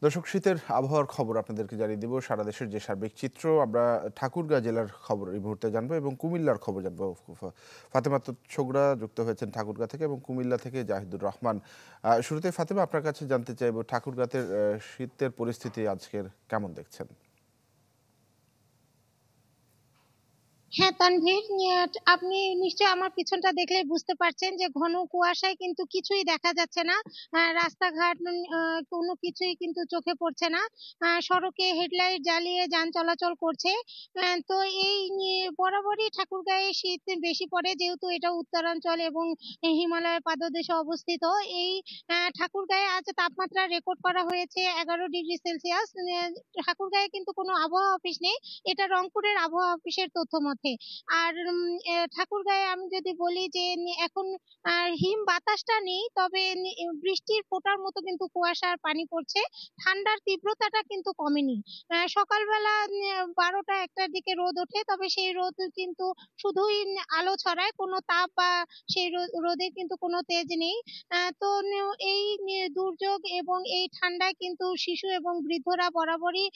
দর্শক, শীতের আবহাওয়ার খবর আপনাদেরকে জানিয়ে দিব। সারা দেশের যে সার্বিক চিত্র, আমরা ঠাকুরগাঁ জেলার খবর এই মুহূর্তে জানবো এবং কুমিল্লার খবর জানবো। ফাতেমা ছোগড়া যুক্ত হয়েছেন ঠাকুরগাঁ থেকে এবং কুমিল্লা থেকে জাহিদুর রহমান। শুরুতে ফাতেমা, আপনার কাছে জানতে চাইব ঠাকুরগাঁতে শীতের পরিস্থিতি আজকের কেমন দেখছেন? হ্যাঁ, তানভীর, আপনি নিশ্চয়ই আমার পিছনটা দেখলেই বুঝতে পারছেন যে ঘন কুয়াশায় কিন্তু কিছুই দেখা যাচ্ছে না। রাস্তাঘাট কোনো কিছুই কিন্তু চোখে পড়ছে না। সড়কে হেডলাইট জ্বালিয়ে যান চলাচল করছে। তো এই নিয়ে বরাবরই ঠাকুরগাঁয়ে শীত বেশি পড়ে, যেহেতু এটা উত্তরাঞ্চল এবং হিমালয়ের পাদদেশে অবস্থিত। এই ঠাকুরগাঁয়ে আজ তাপমাত্রা রেকর্ড করা হয়েছে 11 ডিগ্রি সেলসিয়াস। ঠাকুরগাঁয়ে কিন্তু কোনো আবহাওয়া অফিস নেই, এটা রংপুরের আবহাওয়া অফিসের তথ্য মতে। আর ঠাকুরগাঁয়ে আমি যদি বলি যে এখন হিম বাতাসটা নেই, তবে বৃষ্টির ফোঁটার মতো কিন্তু কুয়াশার পানি পড়ছে। ঠান্ডার তীব্রতাটা কিন্তু কমেনি। সকালবেলা 12টা-1টার দিকে রোদ ওঠে, তবে সেই রোদ কিন্তু শুধুই আলো ছড়ায়, কোনো তাপ বা সেই রোদের কিন্তু কোনো তেজ নেই। তো এই দুর্যোগ এবং এই ঠান্ডায় কিন্তু শিশু এবং বৃদ্ধরা বরাবরই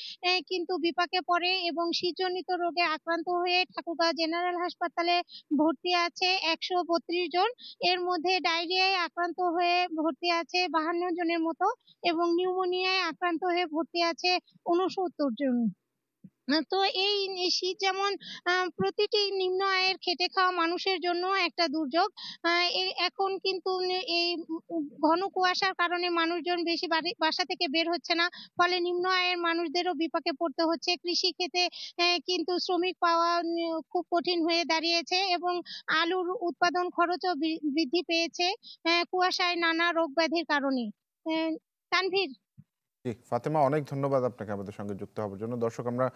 কিন্তু বিপাকে পড়ে এবং শীতজনিত রোগে আক্রান্ত হয়ে ঠাকুরগাঁও জেনারেল হাসপাতালে ভর্তি আছে 132 জন। এর মধ্যে ডায়রিয়ায় আক্রান্ত হয়ে ভর্তি আছে 52 জনের মতো এবং নিউমোনিয়ায় আক্রান্ত হয়ে ভর্তি আছে 69 জন। তো এই শীত যেমন প্রতিটি নিম্ন আয়ের খেটে খাওয়া মানুষের জন্য একটা দুর্যোগ। এখন কিন্তু এই ঘন কুয়াশার কারণে মানুষজন বেশি বাসা থেকে বের হচ্ছে না। ফলে নিম্ন আয়ের মানুষদেরও বিপাকে পড়তে হচ্ছে। কৃষি ক্ষেতে কিন্তু শ্রমিক পাওয়া খুব কঠিন হয়ে দাঁড়িয়েছে এবং আলুর উৎপাদন খরচও বৃদ্ধি পেয়েছে কুয়াশায় নানা রোগ ব্যাধির কারণে। তানভীর। জি ফাতেমা, অনেক ধন্যবাদ আপনাকে আমাদের সঙ্গে যুক্ত হওয়ার জন্য। দর্শক, আমরা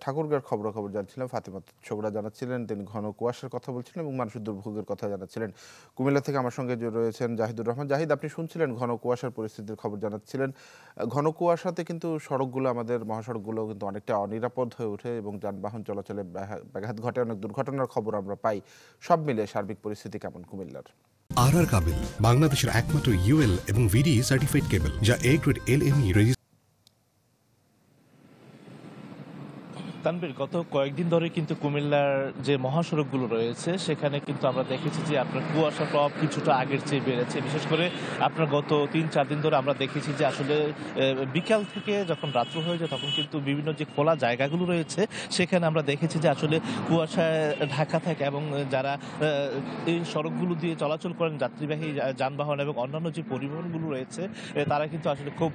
ঠাকুরগাঁর খবরাখবর জানছিলাম। ফাতেমা ছোগড়া জানাচ্ছিলেন, তিনি ঘন কুয়াশার কথা বলছিলেন এবং মানুষের দুর্ভোগের কথা জানাচ্ছিলেন। কুমিল্লা থেকে আমার সঙ্গে যে রয়েছেন জাহিদুর রহমান। জাহিদ, আপনি শুনছিলেন ঘন কুয়াশার পরিস্থিতির খবর জানাচ্ছিলেন। ঘন কুয়াশাতে কিন্তু সড়কগুলো, আমাদের মহাসড়কগুলো কিন্তু অনেকটা অনিরাপদ হয়ে ওঠে এবং যানবাহন চলাচলে ব্যাঘাত ঘটে, অনেক দুর্ঘটনার খবর আমরা পাই। সব মিলে সার্বিক পরিস্থিতি কেমন কুমিল্লার? কাবেল বাংলাদেশের একমাত্র ইউএল এবং ভিডি সার্টিফাইড কেবল, যা এ গ্রেড এলএমই রেজিস্ট্রেশন। তানভীর, গত কয়েকদিন ধরে কিন্তু কুমিল্লার যে মহাসড়কগুলো রয়েছে সেখানে কিন্তু আমরা দেখেছি যে আপনার কুয়াশার প্রভাব কিছুটা আগের চেয়ে বেড়েছে। বিশেষ করে আপনার গত 3-4 দিন ধরে আমরা দেখেছি যে আসলে বিকাল থেকে যখন রাত্র হয়ে যায় তখন কিন্তু বিভিন্ন যে খোলা জায়গাগুলো রয়েছে সেখানে আমরা দেখেছি যে আসলে কুয়াশায় ঢাকা থাকে এবং যারা এই সড়কগুলো দিয়ে চলাচল করেন, যাত্রীবাহী যানবাহন এবং অন্যান্য যে পরিবহনগুলো রয়েছে, তারা কিন্তু আসলে খুব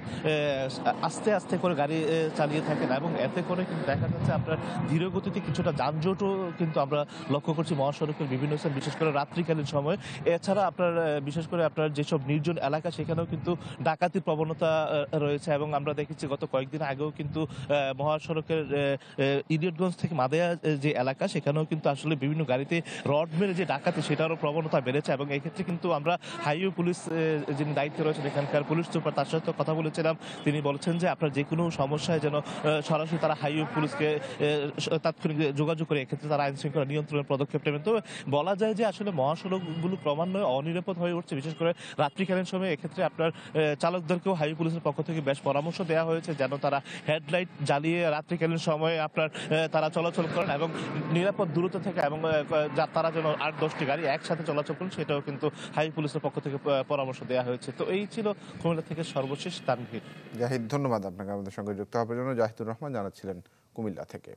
আস্তে আস্তে করে গাড়ি চালিয়ে থাকেন এবং এতে করে কিন্তু দেখা যাচ্ছে আপনার ধীর গতিতে কিছুটা যানজটও কিন্তু আমরা লক্ষ্য করছি মহাসড়কের বিভিন্ন স্থান, বিশেষ করে রাত্রিকালীন সময়। এছাড়া আপনার বিশেষ করে আপনার যেসব নির্জন এলাকা সেখানেও কিন্তু ডাকাতির প্রবণতা রয়েছে এবং আমরা দেখেছি গত কয়েকদিন আগেও কিন্তু মহাসড়কের ইলিয়টগঞ্জ থেকে মাদেয়া যে এলাকা সেখানেও কিন্তু আসলে বিভিন্ন গাড়িতে রড মেরে যে ডাকাতি সেটারও প্রবণতা বেড়েছে এবং এক্ষেত্রে কিন্তু আমরা হাইওয়ে পুলিশ যিনি দায়িত্বে রয়েছেন এখানকার পুলিশ সুপার, তার সাথে কথা বলেছিলাম। তিনি বলছেন যে আপনার যে কোনো সমস্যায় যেন সরাসরি তারা হাইওয়ে পুলিশকে তাৎক্ষণিক যোগাযোগ করে এক্ষেত্রে তারা আইন শৃঙ্খলা নিয়ন্ত্রণের পদক্ষেপ নেবেন। তো বলা যায় যে আসলে মহাসড়কগুলো ক্রমান্বয়ে অনিরাপদ হয়ে উঠছে, বিশেষ করে রাত্রিকালীন সময়ে। এক্ষেত্রে আপনার চালকদেরকেও হাইওয়ে পুলিশের পক্ষ থেকে বেশ পরামর্শ দেওয়া হয়েছে যেন তারা হেডলাইট জ্বালিয়ে রাত্রিকালীন সময়ে আপনার তারা চলাচল করেন এবং নিরাপদ দূরত্ব থেকে এবং তারা যেন 8-10টি গাড়ি একসাথে চলাচল করেন সেটাও কিন্তু হাইওয়ে পুলিশের পক্ষ থেকে পরামর্শ দেওয়া হয়েছে। তো এই ছিল কুমিল্লা থেকে সর্বশেষ। তানভীর। জাহিদ, ধন্যবাদ আপনাকে আমাদের সঙ্গে যুক্ত হওয়ার জন্য। জাহিদুর রহমান জানাচ্ছিলেন কুমিল্লা থেকে।